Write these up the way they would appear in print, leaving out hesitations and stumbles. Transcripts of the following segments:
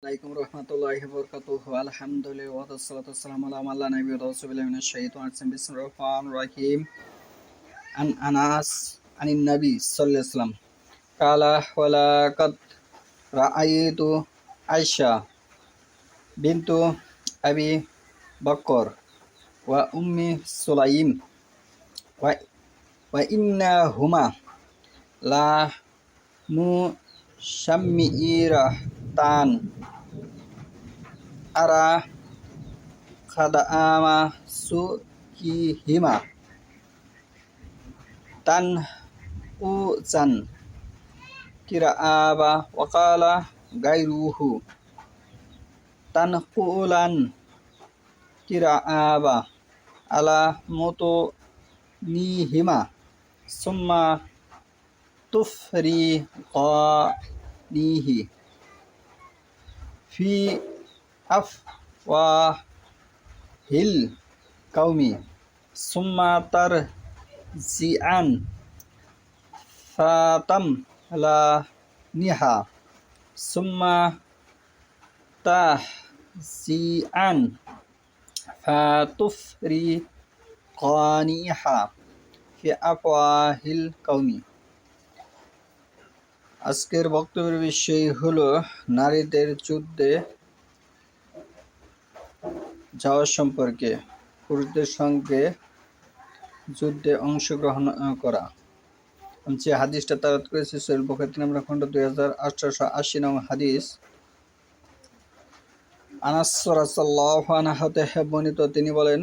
আলাইকুম রহমতুল্লাহি ওয়া বারাকাতুহু আলহামদুলিল্লাহ ওয়া সাল্লাতু ওয়াসসালামু আলা মান লা নাবিয়্যা বা'দাহু বিল্লাহি মিনাশ শাইতানির রাজিম বিসমিল্লাহির রহমানির রহিম আন আনাস আনিন নবী সাল্লাল্লাহু আলাইহি ওয়াসাল্লাম কালা ওয়া লাকাদ রাআইতু আয়েশা বিনতু আবি বকর ওয়া উম্মি সুলাইম ওয়া ওয়া ইন্নাহুমা লা মুশাম্মিরাতান আরা খাদাআমা সুকিহিমা তানউজান কিরাআবা ওয়াকালা গায়রুহু তানকুলান কিরাআবা আলা মুতুনিহিমা সুম্মা তুফরিকানিহি ফি আফওয়াহিল কাউমি সুম্মা তারজিআন ফাতামলানিহা সুম্মা তাহজিআন ফাতুফরিকানিহা ফি আফওয়াহিল কাউমি। আজকের বক্তব্যের বিষয় হলো নারীদের যুদ্ধে যাওয়া সম্পর্কে, পুরুষদের সঙ্গে যুদ্ধে অংশগ্রহণ করা। যে হাদিসটা তারাত করেছে সহিহ বুখারী 3 নম্বর খণ্ড 2880 নং হাদিস। আনাস রাদিয়াল্লাহু আনহু হতে বর্ণিত, তিনি বলেন,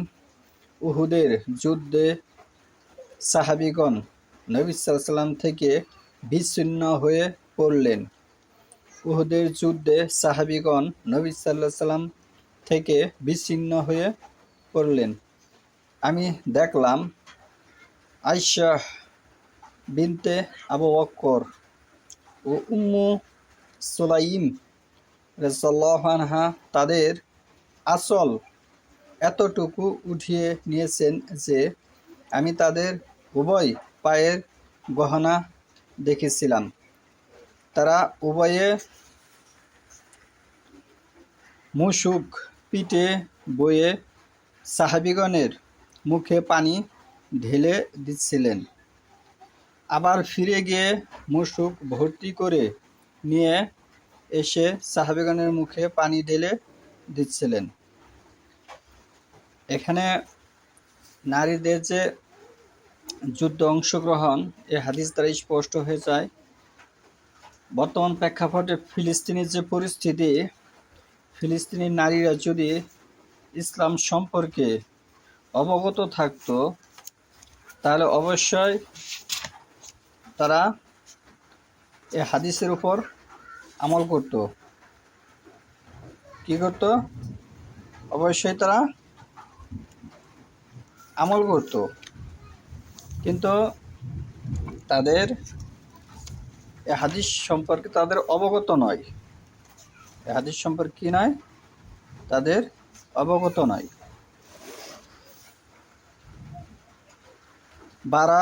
উহুদের যুদ্ধে সাহাবীগণ নবী সাল্লাল্লাহু আলাইহি ওয়াসাল্লাম থেকে বিচ্ছিন্ন হয়ে পড়লেন। উহুদের যুদ্ধে সাহাবীগণ নবী সাল্লাল্লাহু আলাইহি ওয়াসাল্লাম থেকে বিচ্ছিন্ন হয়ে পড়লেন। আমি দেখলাম আয়েশা বিনতে আবু বকর ও উম্মু সুলাইম রাদিয়াল্লাহু আনহা তাদের আঁচল এতটুকু উঠিয়ে নিয়েছেন যে আমি তাদের উভয় পায়ের গহনা দেখেছিলাম। তারা উভয়ে মুশুক পিঠে বয়ে সাহাবীগণের মুখে পানি ঢেলে দিচ্ছিলেন, আবার ফিরে গিয়ে মুশুক ভর্তি করে নিয়ে এসে সাহাবীগণের মুখে পানি ঢেলে দিচ্ছিলেন। এখানে নারীদের যে যুদ্ধ অংশগ্রহণ, এই হাদিস দ্বারা স্পষ্ট হয়ে যায়। বর্তমান প্রেক্ষাপটে ফিলিস্তিনের যে পরিস্থিতি, ফিলিস্তিনি নারীরা যদি ইসলাম সম্পর্কে অবগত থাকতো তাহলে অবশ্যই তারা এই হাদিসের উপর আমল করত। কি করত? অবশ্যই তারা আমল করত, কিন্তু তাদের এই হাদিস সম্পর্কে তাদের অবগত নয়। এই হাদিস সম্পর্কে কি নয়? তাদের অবগত নয়। বারা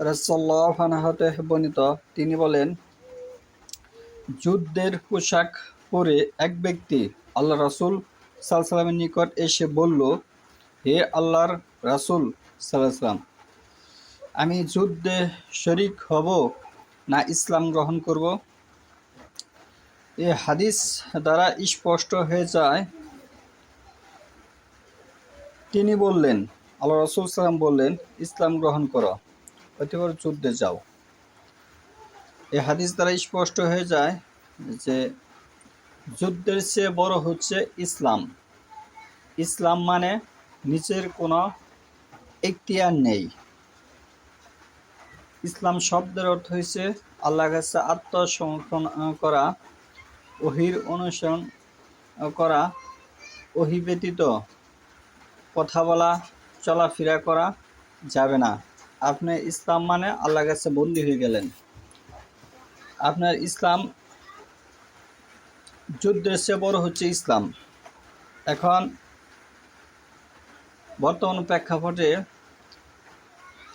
রাদিয়াল্লাহু আনহু হতে বর্ণিত, তিনি বলেন, যুদ্ধের পোশাক পরে এক ব্যক্তি আল্লাহ রাসূল সাল্লাল্লাহু আলাইহি ওয়াসাল্লামের নিকট এসে বলল, হে আল্লাহর রাসূল সাল্লাল্লাহু আলাইহি ওয়াসাল্লাম, আমি যুদ্ধে শরীক হব না ইসলাম গ্রহণ করব? এই হাদিস দ্বারা স্পষ্ট হয়ে যায়। তিনি বললেন, আল্লাহ রাসূল সাল্লাল্লাহু আলাইহি ওয়াসাল্লাম বললেন, ইসলাম গ্রহণ করো, অতঃপর যুদ্ধে যাও। এই হাদিস দ্বারা স্পষ্ট হয়ে যায় যে যুদ্ধের চেয়ে বড় হচ্ছে ইসলাম। ইসলাম মানে নিজের কোনো এখতিয়ার নেই। ইসলাম শব্দের অর্থ হচ্ছে আল্লাহর কাছে আত্মসমর্পণ করা, ওহীর অনুসরণ করা, ওহী ব্যতীত কথা বলা, চলাফেরা করা যাবে না। আপনি ইসলাম মানে আল্লাহর কাছে বন্দী হয়ে গেলেন। আপনার ইসলাম, যুদ্ধের চেয়ে বড় হচ্ছে ইসলাম। এখন বর্তমান প্রেক্ষাপটে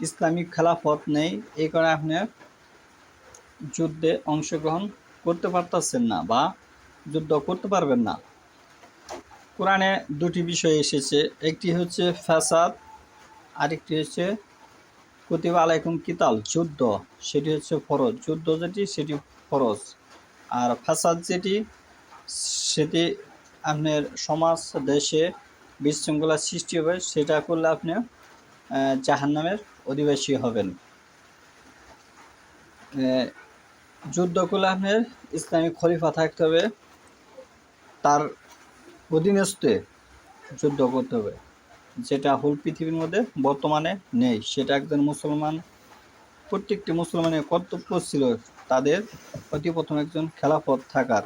ইসলামিক খেলাফত নেই, এই কারণে আপনি যুদ্ধে অংশগ্রহণ করতে পারতেছেন না, বা যুদ্ধ করতে পারবেন না। কোরআনে দুটি বিষয় এসেছে, একটি হচ্ছে ফাসাদ, আরেকটি হচ্ছে কুতিবা আলাইকুম কিতাল, যুদ্ধ সেটি হচ্ছে ফরজ, যুদ্ধ যেটি সেটি ফরজ। আর ফাসাদ যেটি সেটি আপনার সমাজ দেশে বিশৃঙ্খলা সৃষ্টি হবে, সেটা করলে আপনি জাহান্নামের অধিবাসী হবেন। যুদ্ধ করলে আপনার ইসলামিক খলিফা থাকতে হবে, তার অধীনস্থে যুদ্ধ করতে হবে, যেটা হোল পৃথিবীর মধ্যে বর্তমানে নেই। সেটা একজন মুসলমান, প্রত্যেকটি মুসলমানের কর্তব্য ছিল তাদের অতি প্রথম একজন খেলাফত থাকার।